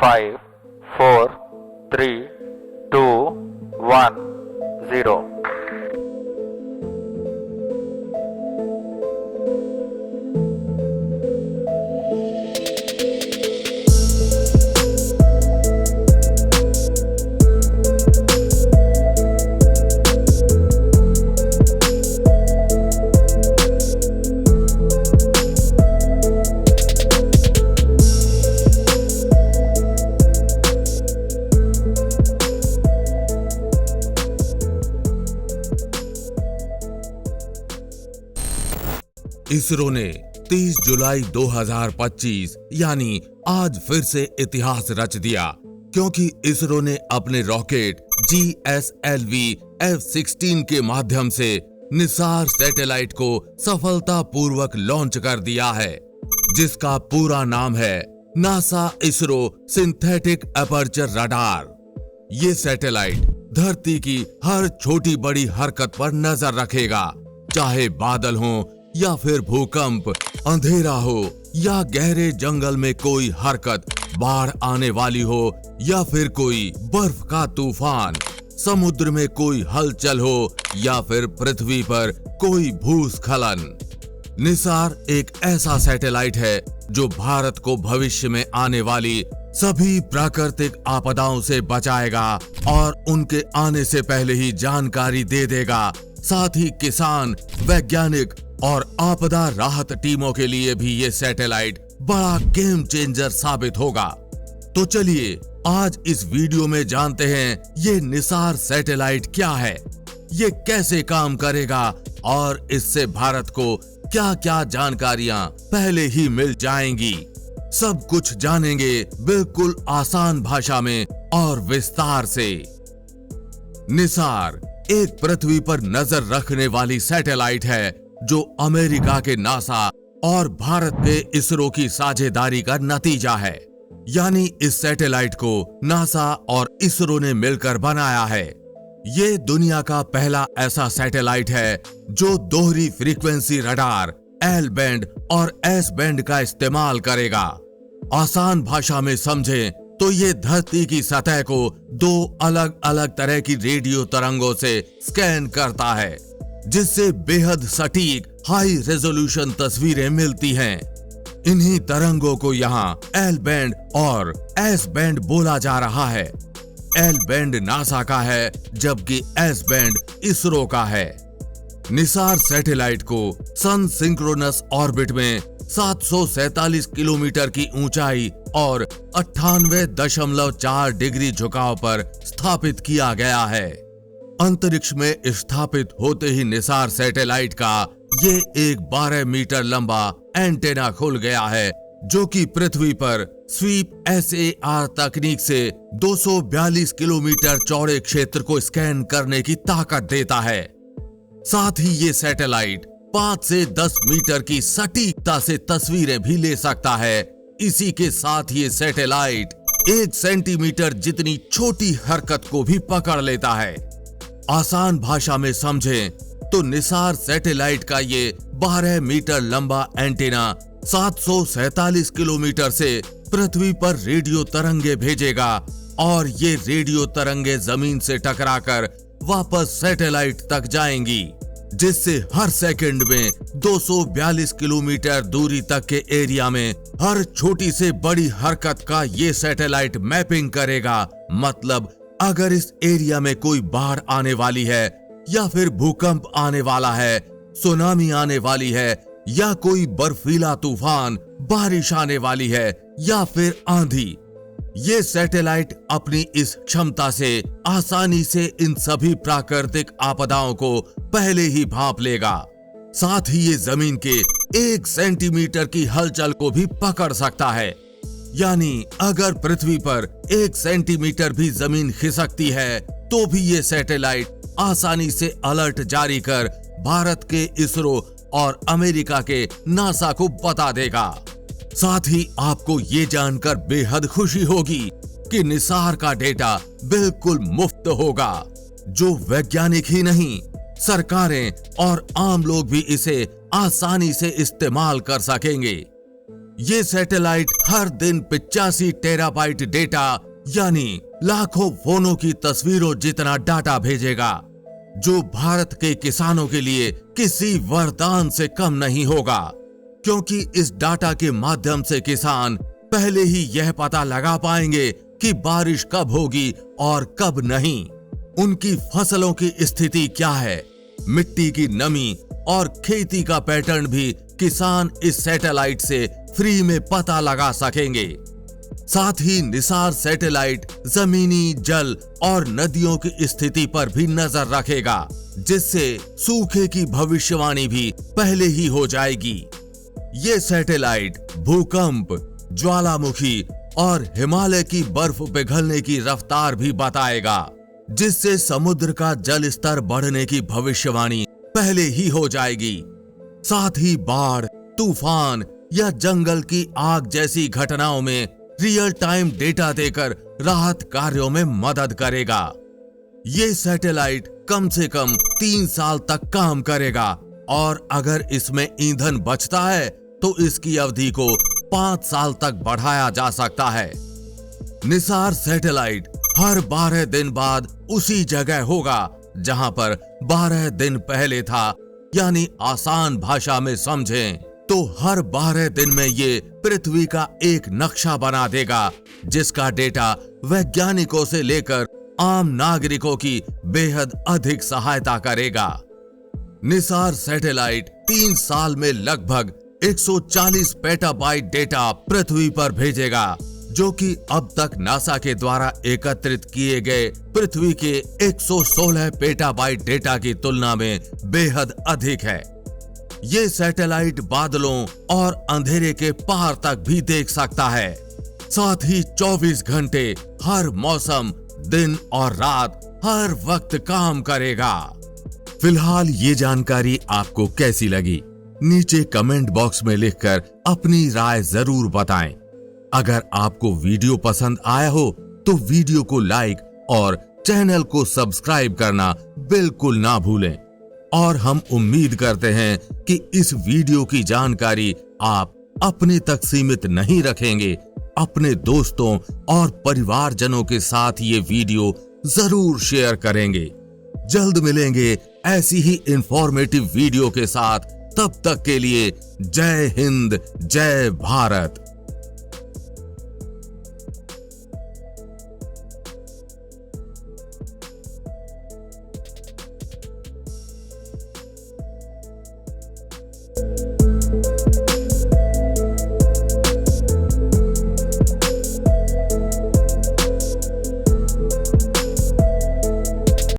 5, 4, 3, 2, 1, 0। इसरो ने 30 जुलाई 2025 यानी आज फिर से इतिहास रच दिया, क्योंकि इसरो ने अपने रॉकेट GSLV F-16 के माध्यम से निसार सैटेलाइट को सफलतापूर्वक लॉन्च कर दिया है, जिसका पूरा नाम है NASA ISRO synthetic aperture radar. ये सैटेलाइट धरती की हर छोटी बड़ी हरकत पर नजर रखेगा, चाहे बादल हो या फिर भूकंप, अंधेरा हो या गहरे जंगल में कोई हरकत, बाढ़ आने वाली हो या फिर कोई बर्फ का तूफान, समुद्र में कोई हलचल हो या फिर पृथ्वी पर कोई भूस्खलन। निसार एक ऐसा सैटेलाइट है जो भारत को भविष्य में आने वाली सभी प्राकृतिक आपदाओं से बचाएगा और उनके आने से पहले ही जानकारी दे देगा। साथ ही किसान, वैज्ञानिक और आपदा राहत टीमों के लिए भी ये सैटेलाइट बड़ा गेम चेंजर साबित होगा। तो चलिए आज इस वीडियो में जानते हैं ये निसार सैटेलाइट क्या है, ये कैसे काम करेगा और इससे भारत को क्या क्या जानकारियां पहले ही मिल जाएंगी। सब कुछ जानेंगे बिल्कुल आसान भाषा में और विस्तार से। निसार एक पृथ्वी पर नजर रखने वाली सैटेलाइट है जो अमेरिका के नासा और भारत के इसरो की साझेदारी का नतीजा है। यानी इस सैटेलाइट को नासा और इसरो ने मिलकर बनाया है। ये दुनिया का पहला ऐसा सैटेलाइट है जो दोहरी फ्रीक्वेंसी रडार L बैंड और S बैंड का इस्तेमाल करेगा। आसान भाषा में समझें तो ये धरती की सतह को दो अलग अलग तरह की रेडियो तरंगों से स्कैन करता है, जिससे बेहद सटीक हाई रेजोल्यूशन तस्वीरें मिलती हैं। इन्हीं तरंगों को यहाँ L बैंड और S बैंड बोला जा रहा है। L बैंड नासा का है जबकि S बैंड इसरो का है। निसार सैटेलाइट को सन सिंक्रोनस ऑर्बिट में 747 किलोमीटर की ऊंचाई और 98.4 डिग्री झुकाव पर स्थापित किया गया है। अंतरिक्ष में स्थापित होते ही निसार सैटेलाइट का ये एक 12 मीटर लंबा एंटेना खुल गया है, जो कि पृथ्वी पर स्वीप SAR तकनीक से 242 किलोमीटर चौड़े क्षेत्र को स्कैन करने की ताकत देता है। साथ ही ये सैटेलाइट 5 से 10 मीटर की सटीकता से तस्वीरें भी ले सकता है। इसी के साथ ये सैटेलाइट 1 सेंटीमीटर जितनी छोटी हरकत को भी पकड़ लेता है। आसान भाषा में समझें तो निसार सैटेलाइट का ये 12 मीटर लंबा एंटेना 747 किलोमीटर से पृथ्वी पर रेडियो तरंगे भेजेगा और ये रेडियो तरंगे जमीन से टकराकर वापस सैटेलाइट तक जाएंगी, जिससे हर सेकंड में 242 किलोमीटर दूरी तक के एरिया में हर छोटी से बड़ी हरकत का ये सैटेलाइट मैपिंग करेगा। मतलब अगर इस एरिया में कोई बाढ़ आने वाली है या फिर भूकंप आने वाला है, सुनामी आने वाली है या कोई बर्फीला तूफान, बारिश आने वाली है या फिर आंधी, ये सैटेलाइट अपनी इस क्षमता से आसानी से इन सभी प्राकृतिक आपदाओं को पहले ही भांप लेगा। साथ ही ये जमीन के 1 सेंटीमीटर की हलचल को भी पकड़ सकता है। यानी अगर पृथ्वी पर 1 सेंटीमीटर भी जमीन खिसकती है तो भी ये सैटेलाइट आसानी से अलर्ट जारी कर भारत के इसरो और अमेरिका के नासा को बता देगा। साथ ही आपको ये जानकर बेहद खुशी होगी कि निसार का डेटा बिल्कुल मुफ्त होगा, जो वैज्ञानिक ही नहीं, सरकारें और आम लोग भी इसे आसानी से इस्तेमाल कर सकेंगे। ये सैटेलाइट हर दिन 85 टेराबाइट डेटा यानी लाखों फोनों की तस्वीरों जितना डाटा भेजेगा, जो भारत के किसानों के लिए किसी वरदान से कम नहीं होगा, क्योंकि इस डाटा के माध्यम से किसान पहले ही यह पता लगा पाएंगे कि बारिश कब होगी और कब नहीं, उनकी फसलों की स्थिति क्या है, मिट्टी की नमी और खेती का पैटर्न भी किसान इस सैटेलाइट से फ्री में पता लगा सकेंगे। साथ ही निसार सैटेलाइट जमीनी, जल और नदियों की स्थिति पर भी नजर रखेगा, जिससे सूखे की भविष्यवाणी भी पहले ही हो जाएगी। ये सैटेलाइट भूकंप, ज्वालामुखी और हिमालय की बर्फ पिघलने की रफ्तार भी बताएगा, जिससे समुद्र का जल स्तर बढ़ने की भविष्यवाणी पहले ही हो जाएगी। साथ ही बाढ़, तूफान या जंगल की आग जैसी घटनाओं में रियल टाइम डेटा देकर राहत कार्यों में मदद करेगा। ये सैटेलाइट कम से कम 3 साल तक काम करेगा और अगर इसमें ईंधन बचता है तो इसकी अवधि को 5 साल तक बढ़ाया जा सकता है। निसार सैटेलाइट हर 12 दिन बाद उसी जगह होगा जहां पर 12 दिन पहले था, यानी आसान भाषा में समझें तो हर 12 दिन में ये पृथ्वी का एक नक्शा बना देगा, जिसका डेटा वैज्ञानिकों से लेकर आम नागरिकों की बेहद अधिक सहायता करेगा। निसार सैटेलाइट 3 साल में लगभग 140 पेटाबाइट डेटा पृथ्वी पर भेजेगा, जो कि अब तक नासा के द्वारा एकत्रित किए गए पृथ्वी के 116 पेटाबाइट डेटा की तुलना में बेहद अधिक है। ये सैटेलाइट बादलों और अंधेरे के पार तक भी देख सकता है। साथ ही 24 घंटे हर मौसम, दिन और रात हर वक्त काम करेगा। फिलहाल ये जानकारी आपको कैसी लगी? नीचे कमेंट बॉक्स में लिखकर अपनी राय जरूर बताएं। अगर आपको वीडियो पसंद आया हो तो वीडियो को लाइक और चैनल को सब्सक्राइब करना बिल्कुल ना भूलें। और हम उम्मीद करते हैं कि इस वीडियो की जानकारी आप अपने तक सीमित नहीं रखेंगे, अपने दोस्तों और परिवारजनों के साथ ये वीडियो जरूर शेयर करेंगे। जल्द मिलेंगे ऐसी ही इंफॉर्मेटिव वीडियो के साथ। तब तक के लिए जय हिंद, जय भारत।